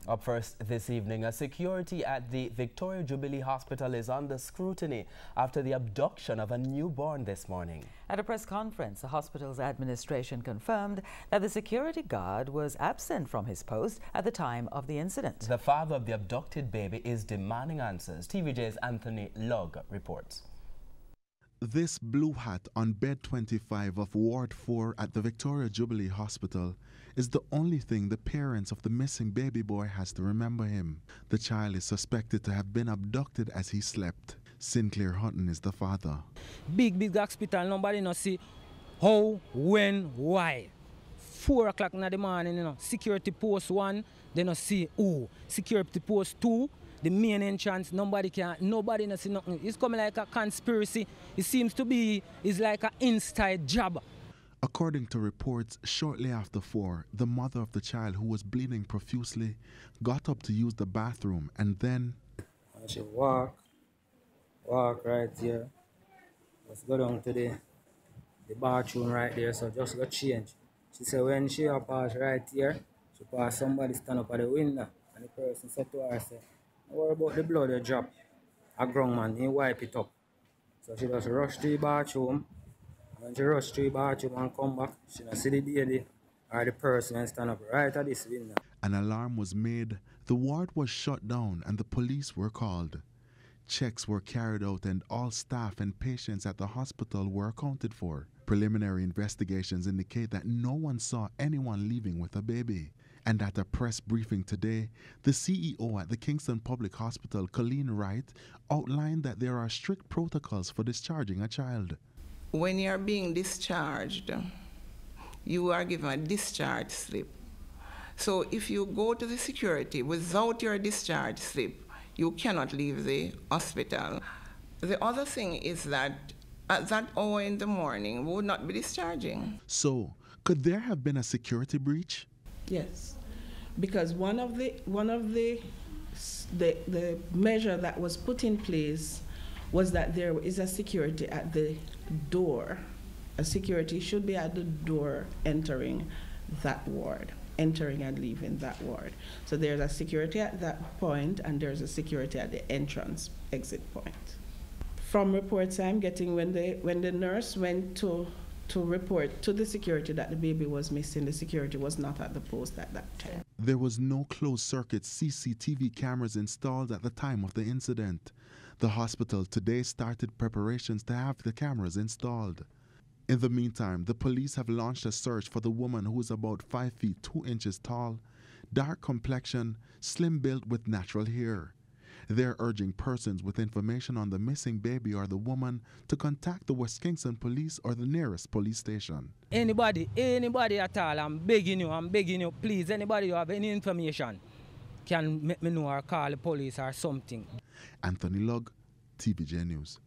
Up first this evening, security at the Victoria Jubilee Hospital is under scrutiny after the abduction of a newborn this morning. At a press conference, the hospital's administration confirmed that the security guard was absent from his post at the time of the incident. The father of the abducted baby is demanding answers. TVJ's Anthony Lugg reports. This blue hat on bed 25 of Ward 4 at the Victoria Jubilee Hospital is the only thing the parents of the missing baby boy has to remember him. The child is suspected to have been abducted as he slept. Sinclair Hutton is the father. Big hospital, nobody no see how, when, why. 4 o'clock in the morning, you know, security post 1, they no see who. Security post 2, the main entrance, nobody no see nothing. It's coming like a conspiracy. It seems to be, it's like an inside job. According to reports, shortly after 4, the mother of the child, who was bleeding profusely, got up to use the bathroom and then... She walk right here. Let's go down to the bathroom right there, so just go change. She said when she pass right here, she pass somebody stand up at the window, and the person said to her, say, don't worry about the blood you drop. A grown man, he wipe it up. So she just rush to the bathroom. When she rush to the bathroom and come back, she don't see the baby or the person and stand up right at this window. An alarm was made, the ward was shut down and the police were called. Checks were carried out and all staff and patients at the hospital were accounted for. Preliminary investigations indicate that no one saw anyone leaving with a baby. And at a press briefing today, the CEO at the Kingston Public Hospital, Colleen Wright, outlined that there are strict protocols for discharging a child. When you're being discharged, you are given a discharge slip. So if you go to the security without your discharge slip, you cannot leave the hospital. The other thing is that at that hour in the morning, we would not be discharging. So, could there have been a security breach? Yes, because one of the measure that was put in place was that there is a security at the door. A security should be at the door entering that ward, entering and leaving that ward. So there's a security at that point and there's a security at the entrance exit point. From reports I'm getting, when the nurse went to report to the security that the baby was missing, the security was not at the post at that time. There was no closed-circuit CCTV cameras installed at the time of the incident. The hospital today started preparations to have the cameras installed. In the meantime, the police have launched a search for the woman who is about 5 feet 2 inches tall, dark complexion, slim built with natural hair. They're urging persons with information on the missing baby or the woman to contact the West Kingston Police or the nearest police station. Anybody at all, I'm begging you, please, anybody who have any information can let me know or call the police or something. Anthony Lugg, TVJ News.